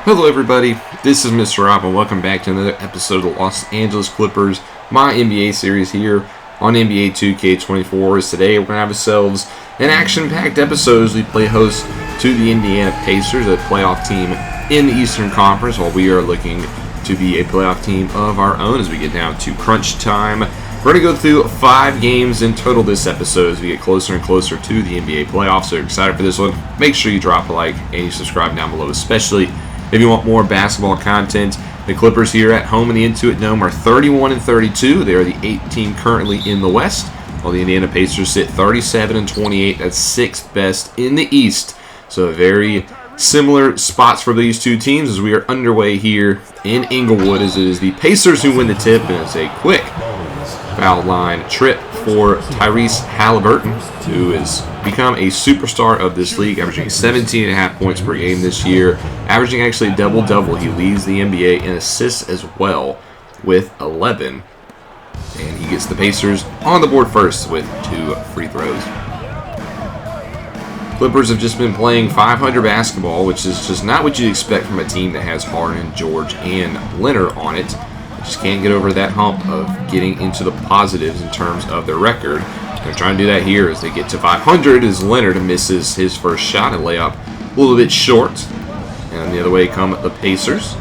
Hello everybody, this is Mr. Rob and welcome back to another episode of the Los Angeles Clippers MyNBA series here on NBA 2K24. Today we're going to have ourselves an action-packed episode as we play host to the Indiana Pacers, a playoff team in the Eastern Conference, while we are looking to be a playoff team of our own as we get down to crunch time. We're going to go through 5 games in total this episode as we get closer and closer to the NBA playoffs. So excited for this one. Make sure you drop a like and you subscribe down below, especially if you want more basketball content. The Clippers here at home in the Intuit Dome are 31-32. They are the 8th team currently in the West, while the Indiana Pacers sit 37-28. That's 6th best in the East. So very similar spots for these two teams as we are underway here in Inglewood, as it is the Pacers who win the tip, and it's a quick foul line trip for Tyrese Halliburton, who has become a superstar of this league, averaging 17.5 points per game this year, averaging actually a double-double. He leads the NBA in assists as well with 11. And he gets the Pacers on the board first with 2 free throws. Clippers have just been playing 500 basketball, which is just not what you'd expect from a team that has Harden, George, and Leonard on it. Just can't get over that hump of getting into the positives in terms of their record. They're trying to do that here as they get to 500 as Leonard misses his first shot, a layup a little bit short. And the other way come the Pacers.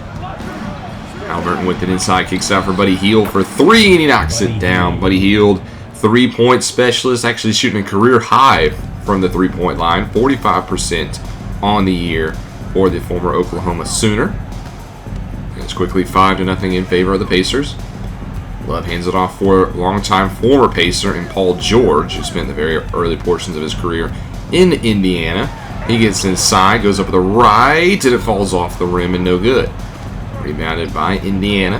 Halliburton with it inside, kicks out for Buddy Hield for 3, and he knocks it down. Buddy Hield, 3-point specialist, actually shooting a career high from the 3-point line, 45% on the year for the former Oklahoma Sooner. It's quickly 5-0 in favor of the Pacers. Love hands it off for longtime former Pacer and Paul George, who spent the very early portions of his career in Indiana. He gets inside, goes up to the right, and it falls off the rim and no good. Rebounded by Indiana.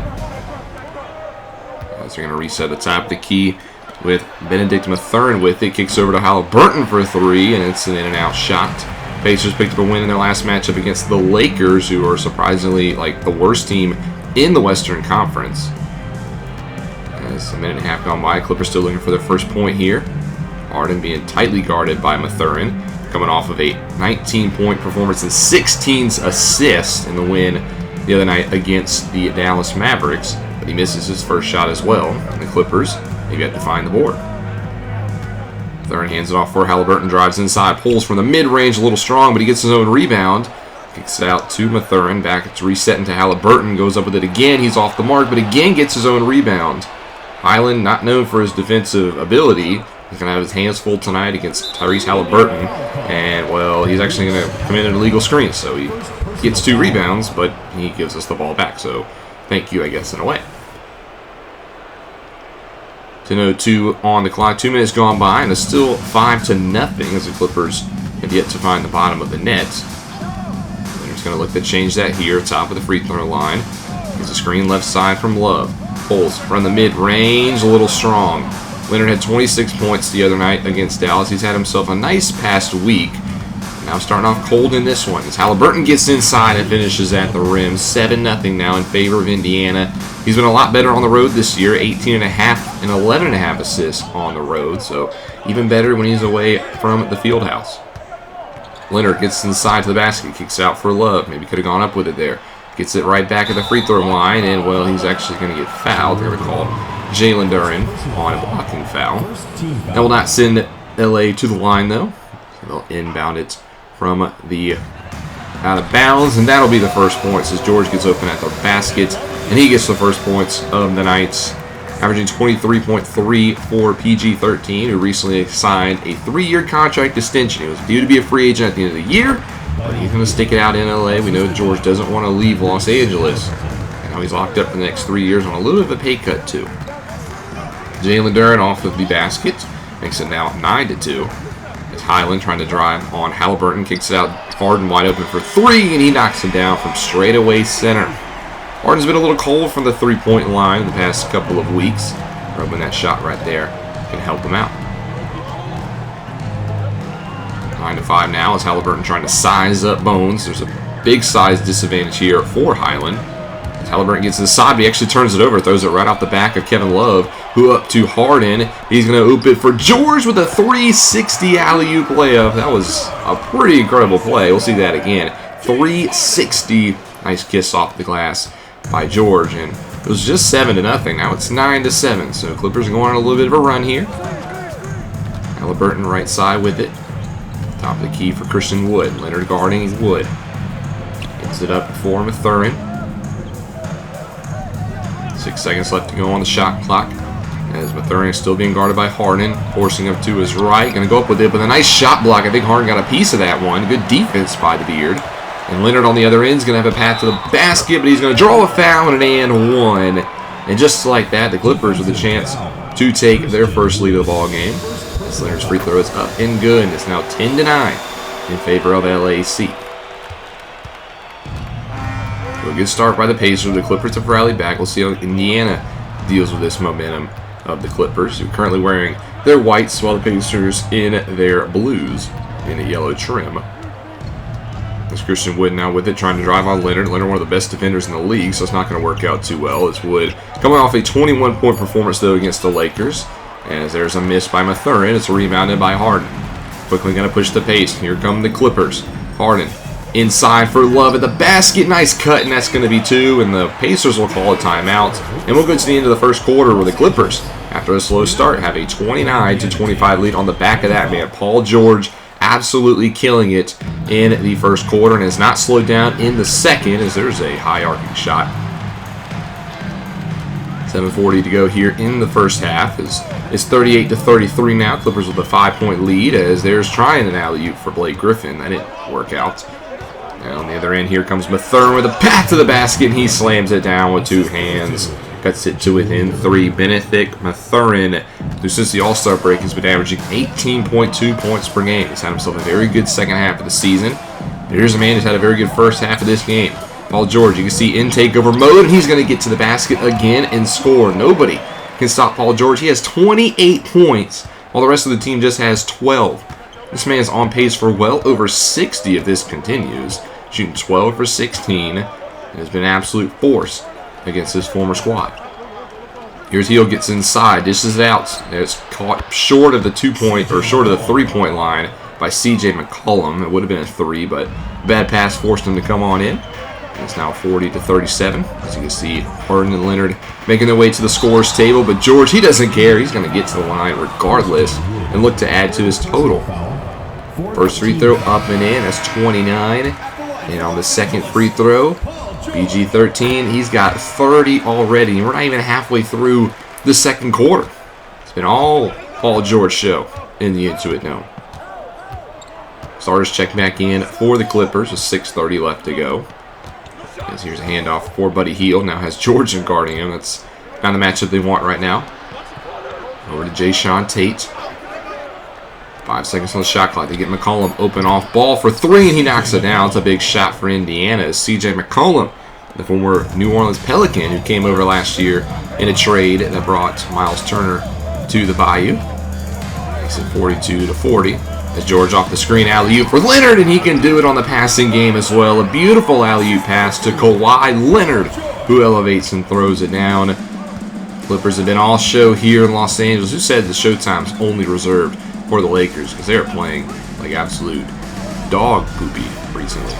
As they're going to reset the top of the key with Benedict Mathurin with it. Kicks over to Halliburton for 3, and it's an in-and-out shot. Pacers picked up a win in their last matchup against the Lakers, who are surprisingly like the worst team in the Western Conference. As a minute and a half gone by, Clippers still looking for their first point here. Harden being tightly guarded by Mathurin, coming off of a 19-point performance and 16 assists in the win the other night against the Dallas Mavericks. But he misses his first shot as well. And the Clippers, they've got to find the board. Mathurin hands it off for Halliburton, drives inside, pulls from the mid-range, a little strong, but he gets his own rebound. Kicks it out to Mathurin, back it's resetting to Halliburton, goes up with it again, he's off the mark, but again gets his own rebound. Highland, not known for his defensive ability, he's going to have his hands full tonight against Tyrese Halliburton, and, well, he's actually going to commit an illegal screen, so he gets 2 rebounds, but he gives us the ball back, so thank you, I guess, in a way. 10:02 on the clock, 2 minutes gone by, and it's still 5-0 as the Clippers have yet to find the bottom of the net. Leonard's going to look to change that here, top of the free throw line. Gets a screen left side from Love. Pulls from the mid-range, a little strong. Leonard had 26 points the other night against Dallas. He's had himself a nice past week. Now starting off cold in this one as Halliburton gets inside and finishes at the rim. 7-0 now in favor of Indiana. He's been a lot better on the road this year, 18.5 and 11.5 assists on the road, so even better when he's away from the field house. Leonard gets inside to the basket, kicks out for Love. Maybe could have gone up with it there. Gets it right back at the free throw line, and, well, he's actually going to get fouled. They're going to call Jalen Duren on a blocking foul. That will not send LA to the line, though. They'll inbound it from the out of bounds, and that'll be the first points as George gets open at the basket, and he gets the first points of the night, averaging 23.3 for PG-13, who recently signed a 3-year contract extension. He was due to be a free agent at the end of the year, but he's going to stick it out in LA. We know George doesn't want to leave Los Angeles, and now he's locked up for the next 3 years on a little bit of a pay cut too. Jalen Duren off of the basket makes it now 9-2. As Highland trying to drive on Halliburton, kicks it out, Harden wide open for 3, and he knocks it down from straightaway center. Harden's been a little cold from the 3-point line the past couple of weeks. Rubbing that shot right there can help him out. 9-5 now as Halliburton trying to size up Bones. There's a big size disadvantage here for Highland. As Halliburton gets inside, but he actually turns it over, throws it right off the back of Kevin Love, who up to Harden. He's going to oop it for George with a 360 alley-oop layup. That was a pretty incredible play. We'll see that again. 360 Nice kiss off the glass by George, and it was just 7-0. Now it's 9-7. So Clippers are going on a little bit of a run here. Halliburton right side with it. Top of the key for Christian Wood. Leonard guarding Wood. Gets it up for Mathurin. 6 seconds left to go on the shot clock. As Mathurin is still being guarded by Harden. Forcing up to his right. Going to go up with it, but a nice shot block. I think Harden got a piece of that one. Good defense by the Beard. And Leonard on the other end is going to have a path to the basket, but he's going to draw a foul and one. And just like that, the Clippers with a chance to take their first lead of the ball game. As Leonard's free throw is up and good. And it's now 10-9 in favor of LAC. So a good start by the Pacers. The Clippers have rallied back. We'll see how Indiana deals with this momentum of the Clippers, who are currently wearing their whites while the Pacers in their blues in a yellow trim. As Christian Wood now with it, trying to drive on Leonard. Leonard, one of the best defenders in the league, so it's not going to work out too well. As Wood coming off a 21-point performance, though, against the Lakers. As there's a miss by Mathurin. It's rebounded by Harden. Quickly going to push the pace. Here come the Clippers. Harden inside for Love at the basket. Nice cut, and that's going to be 2. And the Pacers will call a timeout. And we'll go to the end of the first quarter where the Clippers, after a slow start, have a 29-25 lead on the back of that man. Paul George absolutely killing it in the first quarter and has not slowed down in the second, as there's a high arcing shot. 7:40 to go here in the first half. It's 38-33 now. Clippers with a 5-point lead, as there's trying an alley-oop for Blake Griffin. That didn't work out. Now on the other end, here comes Mathurin with a path to the basket, and he slams it down with 2 hands. Cuts it to within 3. Benedict Mathurin, who since the All-Star break has been averaging 18.2 points per game. He's had himself a very good second half of the season. Here's a man who's had a very good first half of this game. Paul George, you can see in takeover mode, and he's going to get to the basket again and score. Nobody can stop Paul George. He has 28 points, while the rest of the team just has 12. This man is on pace for well over 60 if this continues. Shooting 12 for 16. It has been an absolute force against his former squad. Here's Hill, gets inside, dishes it out. It's caught short of the 2-point, or short of the 3-point line by C.J. McCollum. It would have been a 3, but bad pass forced him to come on in. It's now 40-37. As you can see, Harden and Leonard making their way to the scorer's table, but George, he doesn't care. He's going to get to the line regardless and look to add to his total. First free throw up and in. That's 29. And on the second free throw, BG13, he's got 30 already, and we're not even halfway through the second quarter. It's been all Paul George show in the Intuit Dome. Starters check back in for the Clippers with 6:30 left to go. As here's a handoff for Buddy Hield. Now has George guarding him. That's not the matchup they want right now. Over to Jayshawn Tate. 5 seconds on the shot clock. They get McCollum open off ball for 3, and he knocks it down. It's a big shot for Indiana. As C.J. McCollum, the former New Orleans Pelican, who came over last year in a trade that brought Miles Turner to the Bayou. Makes it 42-40. As George off the screen, alley-oop for Leonard, and he can do it on the passing game as well. A beautiful alley-oop pass to Kawhi Leonard, who elevates and throws it down. Clippers have been all show here in Los Angeles. Who said the showtime's only reserved for the Lakers? Because they are playing like absolute dog poopy recently.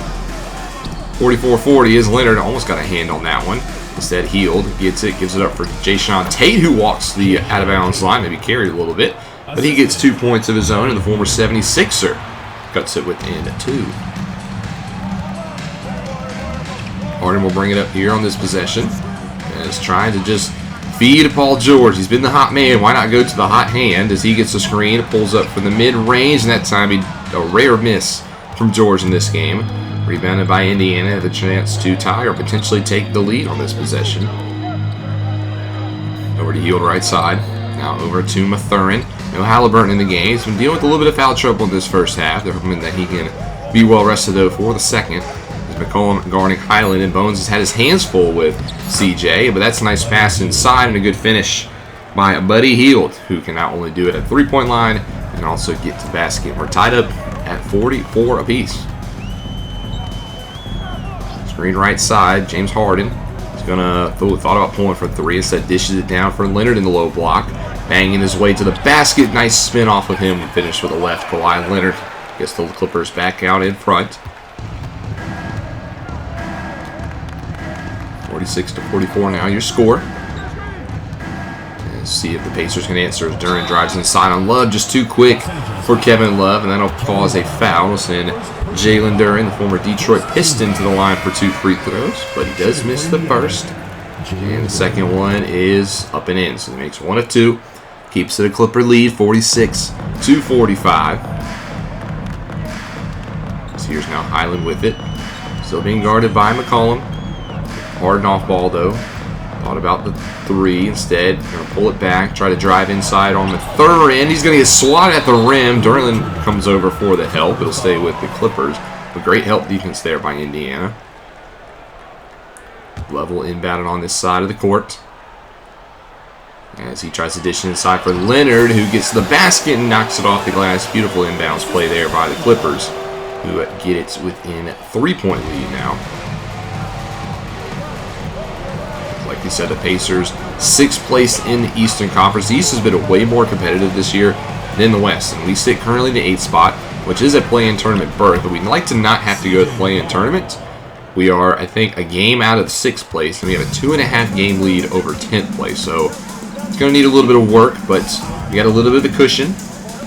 44-40 is Leonard. Almost got a hand on that one. Instead, Hield gets it, gives it up for Jayshawn Tate, who walks the out-of-bounds line, maybe carried a little bit. But he gets 2 points of his own, and the former 76er cuts it within 2. Harden will bring it up here on this possession. And is trying to just feed Paul George. He's been the hot man. Why not go to the hot hand as he gets the screen, pulls up from the mid-range, and that time a rare miss from George in this game. Rebounded by Indiana, the chance to tie or potentially take the lead on this possession. Over to Hield right side. Now over to Mathurin. No Halliburton in the game. He's been dealing with a little bit of foul trouble in this first half. They're hoping that he can be well rested, though, for the second. As McCollum guarding Highland, and Bones has had his hands full with CJ, but that's a nice pass inside and a good finish by Buddy Hield, who can not only do it at the 3-point line and also get to the basket. We're tied up at 44 apiece. Screen right side, James Harden is gonna thought about pulling for 3. Instead, dishes it down for Leonard in the low block. Banging his way to the basket. Nice spin off of him and finish with a left. Kawhi Leonard gets the Clippers back out in front. 46-44 now your score. And see if the Pacers can answer as Duren drives inside on Love. Just too quick for Kevin Love, and that'll cause a foul. We'll send Jalen Duren, the former Detroit Piston, to the line for 2 free throws, but he does miss the first. And the second one is up and in, so he makes 1 of 2. Keeps it a Clipper lead, 46-45. So here's now Highland with it. Still being guarded by McCollum. Harden off ball, though. Thought about the 3 instead. Going to pull it back, try to drive inside on Mathurin. He's going to get slotted at the rim. Durlin comes over for the help. It'll stay with the Clippers. A great help defense there by Indiana. Level inbounded on this side of the court. As he tries to dish inside for Leonard, who gets the basket and knocks it off the glass. Beautiful inbounds play there by the Clippers, who get it within 3-point lead now. Like you said, the Pacers, 6th place in the Eastern Conference. The East has been way more competitive this year than the West, and we sit currently in the 8th spot, which is a play-in tournament berth, but we'd like to not have to go to the play-in tournament. We are, I think, a game out of 6th place, and we have a 2.5 game lead over 10th place. So it's going to need a little bit of work, but we got a little bit of cushion.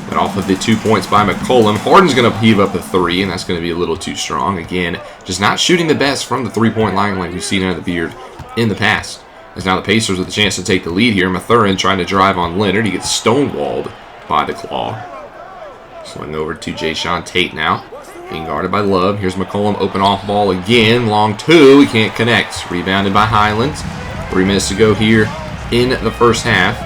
And off of the 2 points by McCollum, Harden's going to heave up a 3, and that's going to be a little too strong. Again, just not shooting the best from the 3-point line like we've seen out of the Beard in the past. As now the Pacers with a chance to take the lead here. Mathurin trying to drive on Leonard. He gets stonewalled by the Claw. Swing over to Jayshawn Tate now. Being guarded by Love. Here's McCollum, open off ball again. Long 2. He can't connect. Rebounded by Highland. 3 minutes to go here in the first half.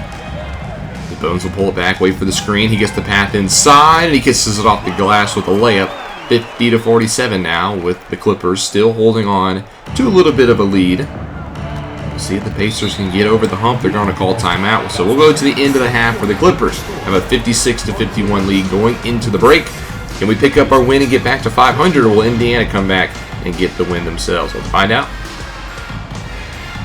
The Bones will pull it back, wait for the screen. He gets the path inside, and he kisses it off the glass with a layup. 50-47 now, with the Clippers still holding on to a little bit of a lead. We'll see if the Pacers can get over the hump. They're going to call timeout. So we'll go to the end of the half where the Clippers have a 56-51 lead going into the break. Can we pick up our win and get back to 500, or will Indiana come back and get the win themselves? Let's find out.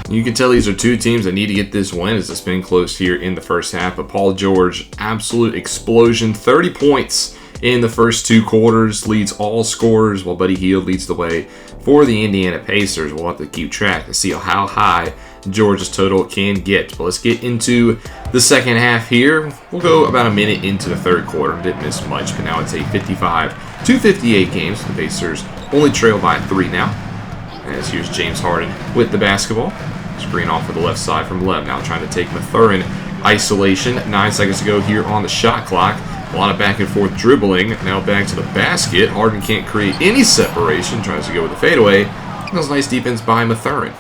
You can tell these are 2 teams that need to get this win as it's been close here in the first half. But Paul George, absolute explosion. 30 points in the first 2 quarters, leads all scorers, while Buddy Hield leads the way for the Indiana Pacers. We'll have to keep track to see how high George's total can get. But let's get into the second half here. We'll go about a minute into the third quarter. Didn't miss much, but now it's a 55-58 game. So the Pacers only trail by 3 now. As here's James Harden with the basketball. Screen off for the left side from Lev. Now trying to take Mathurin isolation. 9 seconds to go here on the shot clock. A lot of back and forth dribbling. Now back to the basket. Harden can't create any separation. Tries to go with the fadeaway. That was nice defense by Mathurin.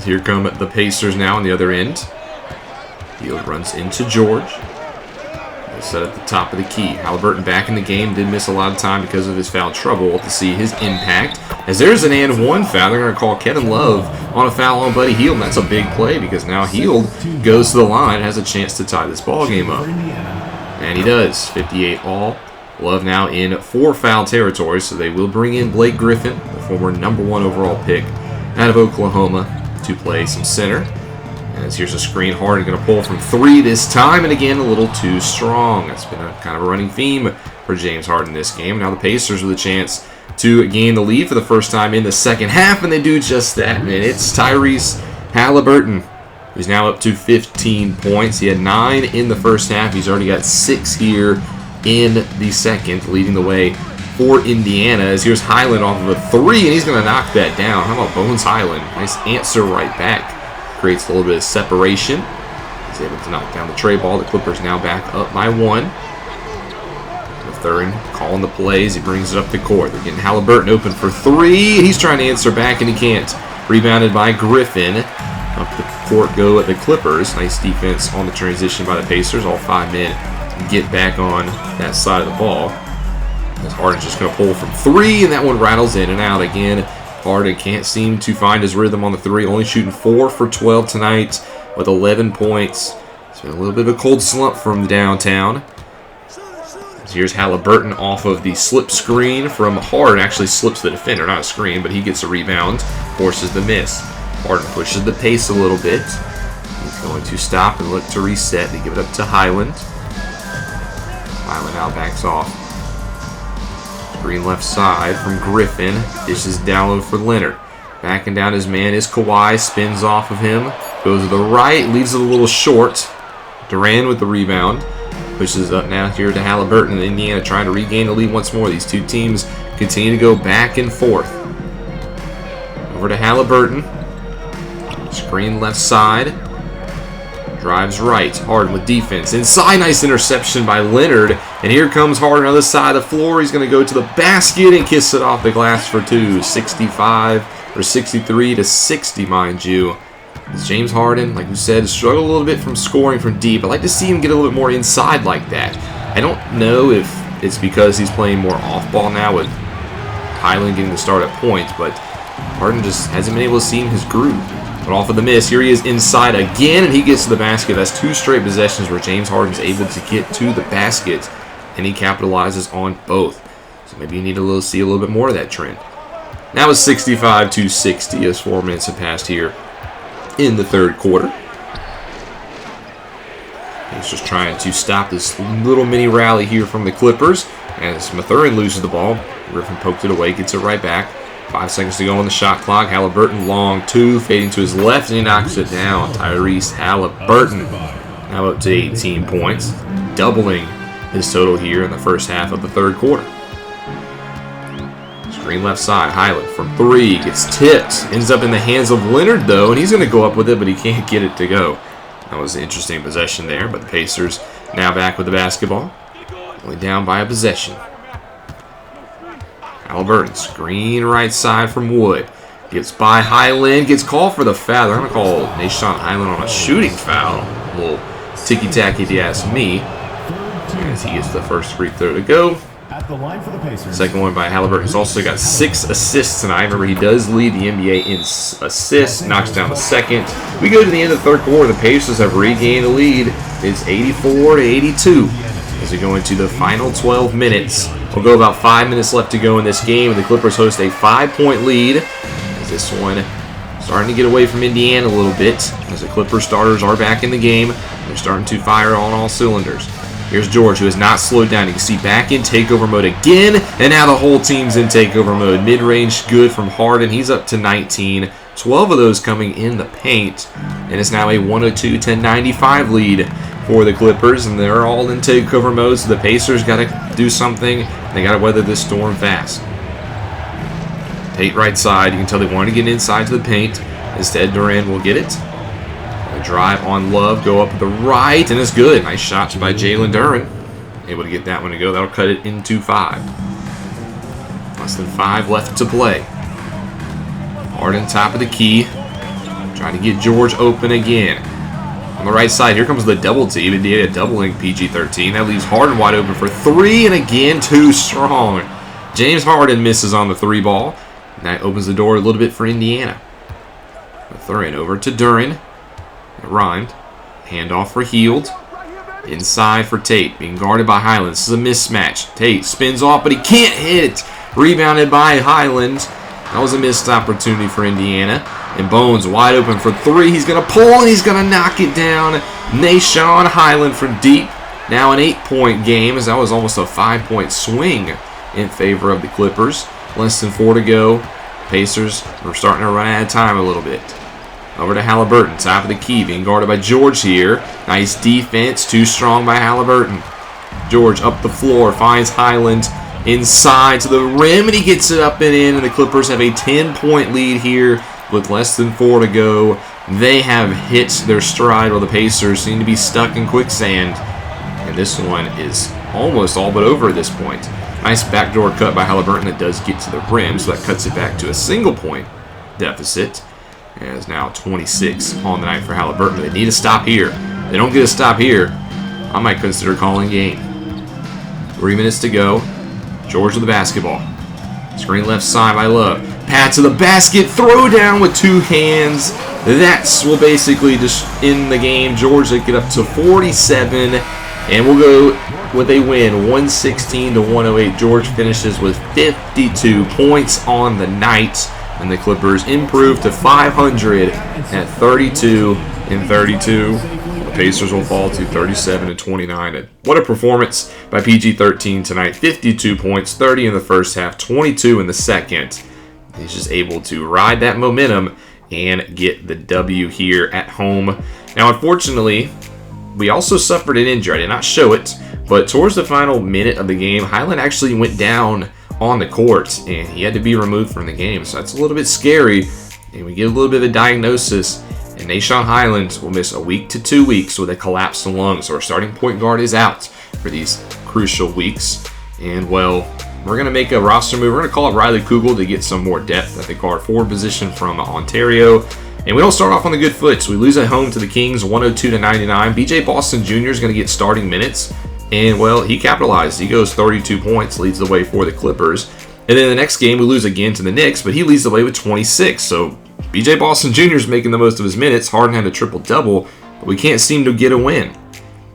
Here come the Pacers now on the other end. Hield runs into George. They set at the top of the key. Halliburton back in the game. Did miss a lot of time because of his foul trouble. We'll have to see his impact. As there's an and 1 foul, they're going to call Kevin Love on a foul on Buddy Hield. And that's a big play because now Hield goes to the line, has a chance to tie this ball game up. And he does. 58 all. Love now in 4 foul territory, so they will bring in Blake Griffin, the former #1 overall pick out of Oklahoma, to play some center. As here's a screen, Harden going to pull from 3 this time, and again a little too strong. That's been a kind of a running theme for James Harden this game. Now the Pacers with a chance to gain the lead for the first time in the second half, and they do just that. And it's Tyrese Halliburton, who's now up to 15 points. He had 9 in the first half. He's already got 6 here in the second, leading the way for Indiana. As here's Highland off of a 3, and he's going to knock that down. How about Bones Highland? Nice answer right back. Creates a little bit of separation. He's able to knock down the tray ball. The Clippers now back up by 1. Mathurin calling the plays. He brings it up the court. They're getting Halliburton open for 3. He's trying to answer back, and he can't. Rebounded by Griffin. Up the court go at the Clippers. Nice defense on the transition by the Pacers. All 5 men get back on that side of the ball. As Harden's just going to pull from 3, and that one rattles in and out again. Harden can't seem to find his rhythm on the 3. Only shooting 4 for 12 tonight with 11 points. It's been a little bit of a cold slump from downtown. Here's Halliburton off of the slip screen from Harden. Actually slips the defender, not a screen, but he gets a rebound, forces the miss. Harden pushes the pace a little bit. He's going to stop and look to reset. They give it up to Highland. Highland now backs off. Screen left side from Griffin. Dishes down low for Leonard. Backing down his man is Kawhi. Spins off of him. Goes to the right. Leaves it a little short. Durant with the rebound. Pushes up now here to Halliburton. And Indiana trying to regain the lead once more. These two teams continue to go back and forth. Over to Halliburton. Screen left side. Drives right. Harden with defense. Inside, nice interception by Leonard. And here comes Harden on the other side of the floor. He's going to go to the basket and kiss it off the glass for two. 65 or 63 to 60, mind you. As James Harden, like we said, struggled a little bit from scoring from deep. I'd like to see him get a little bit more inside like that. I don't know if it's because he's playing more off-ball now with Highland getting the start at point, but Harden just hasn't been able to see his groove. But off of the miss, here he is inside again, and he gets to the basket. That's two straight possessions where James Harden's able to get to the basket, and he capitalizes on both. So maybe you need to see a little bit more of that trend. Now it's 65 to 60 as 4 minutes have passed here in the third quarter. He's just trying to stop this little mini rally here from the Clippers. As Mathurin loses the ball, Griffin poked it away, gets it right back. 5 seconds to go on the shot clock. Halliburton, long two, fading to his left, and he knocks it down. Tyrese Halliburton now up to 18 points, doubling his total here in the first half of the third quarter. Screen left side, Highland from three, gets tipped, ends up in the hands of Leonard though, and he's going to go up with it, but he can't get it to go. That was an interesting possession there, but the Pacers now back with the basketball, only down by a possession. Halliburton, screen right side from Wood. Gets by Highland, gets called for the foul. They're going to call Nashon Highland on a shooting foul. A little ticky-tacky if you ask me. As he gets the first free throw to go. Second one by Halliburton. He's also got 6 assists tonight. Remember, he does lead the NBA in assists. Knocks down the second. We go to the end of the third quarter. The Pacers have regained the lead. It's 84 to 82 as we go into the final 12 minutes. We'll go about 5 minutes left to go in this game, and the Clippers host a 5-point lead. As this one starting to get away from Indiana a little bit, as the Clippers starters are back in the game. They're starting to fire on all cylinders. Here's George, who has not slowed down. You can see back in takeover mode again, and now the whole team's in takeover mode. Mid-range good from Harden. He's up to 19. 12 of those coming in the paint, and it's now a 102-95 lead for the Clippers, and they're all in takeover mode, so the Pacers got to do something. They got to weather this storm fast. Tate right side. You can tell they want to get inside to the paint. Instead, Durant will get it. A drive on Love, go up the right, and it's good. Nice shots by Jalen Duren. Able to get that one to go. That'll cut it into 5. Less than 5 left to play. Harden top of the key. Trying to get George open again. On the right side, here comes the double team. Indiana doubling PG-13. That leaves Harden wide open for 3, and again, too strong. James Harden misses on the 3 ball. And that opens the door a little bit for Indiana. Mathurin over to Duren. It rhymed. Handoff for Hield. Inside for Tate. Being guarded by Highland. This is a mismatch. Tate spins off, but he can't hit. Rebounded by Highland. That was a missed opportunity for Indiana. And Bones wide open for 3. He's going to pull, and he's going to knock it down. Nashon Highland from deep. Now an 8-point game, as that was almost a 5-point swing in favor of the Clippers. Less than 4 to go. Pacers are starting to run out of time a little bit. Over to Halliburton, top of the key, being guarded by George here. Nice defense, too strong by Halliburton. George up the floor, finds Highland inside to the rim, and he gets it up and in, and the Clippers have a 10-point lead here with less than 4 to go. They have hit their stride while the Pacers seem to be stuck in quicksand, and this one is almost all but over at this point. Nice backdoor cut by Halliburton that does get to the rim, so that cuts it back to a single-point deficit. And it's now 26 on the night for Halliburton. They need to stop here. They don't get a stop here, I might consider calling game. 3 minutes to go. George with the basketball. Screen left side by Love. Pat to the basket. Throw down with 2 hands. That's will basically just end the game. George will get up to 47. And we'll go with a win, 116-108. George finishes with 52 points on the night. And the Clippers improve to 500 at 32-32. The Pacers will fall to 37-29. And what a performance by PG-13 tonight. 52 points, 30 in the first half, 22 in the second. He's just able to ride that momentum and get the W here at home. Now, unfortunately, we also suffered an injury. I did not show it, but towards the final minute of the game, Highland actually went down on the court, and he had to be removed from the game. So that's a little bit scary, and we get a little bit of a diagnosis, and Nashawn Highland will miss a week to 2 weeks with a collapsed lung. So our starting point guard is out for these crucial weeks. And, well, we're going to make a roster move. We're going to call up Riley Kugel to get some more depth at the guard forward position from Ontario. And we don't start off on the good foot. So we lose at home to the Kings 102-99. BJ Boston Jr. is going to get starting minutes. And, well, he capitalized. He goes 32 points, leads the way for the Clippers. And then the next game, we lose again to the Knicks, but he leads the way with 26. So BJ Boston Jr. is making the most of his minutes. Harden had a triple-double, but we can't seem to get a win.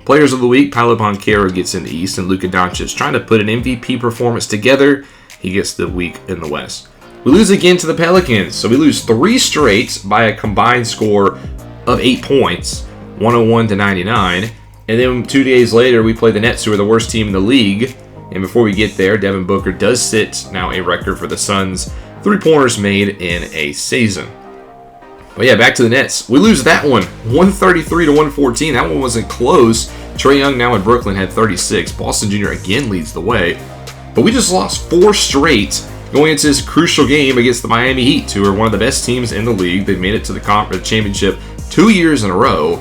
Players of the week, Paolo Banchero gets in the East, and Luka Doncic trying to put an MVP performance together. He gets the week in the West. We lose again to the Pelicans, so we lose 3 straight by a combined score of 8 points, 101-99. And then 2 days later, we play the Nets, who are the worst team in the league. And before we get there, Devin Booker does sit now a record for the Suns, 3-pointers made in a season. But yeah, back to the Nets. We lose that one, 133-114. That one wasn't close. Trae Young now in Brooklyn had 36. Boston Jr. again leads the way. But we just lost 4 straight going into this crucial game against the Miami Heat, who are one of the best teams in the league. They made it to the conference championship 2 years in a row.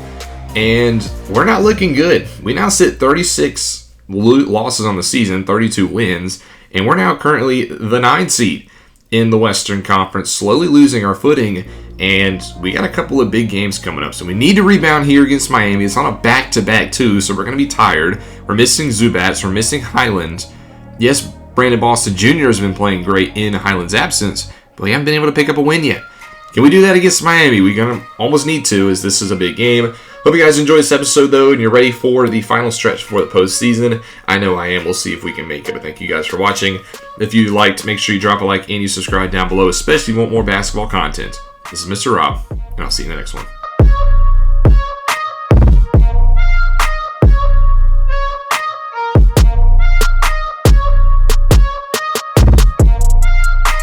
And we're not looking good. We now sit 36 losses on the season, 32 wins. And we're now currently the 9 seed in the Western Conference, slowly losing our footing. And we got a couple of big games coming up. So we need to rebound here against Miami. It's on a back-to-back, too, so we're going to be tired. We're missing Zubats. We're missing Highland. Yes, Brandon Boston Jr. has been playing great in Highland's absence, but we haven't been able to pick up a win yet. Can we do that against Miami? We're going to almost need to, as this is a big game. Hope you guys enjoyed this episode, though, and you're ready for the final stretch for the postseason. I know I am. We'll see if we can make it, but thank you guys for watching. If you liked, make sure you drop a like and you subscribe down below, especially if you want more basketball content. This is Mr. Rob, and I'll see you in the next one.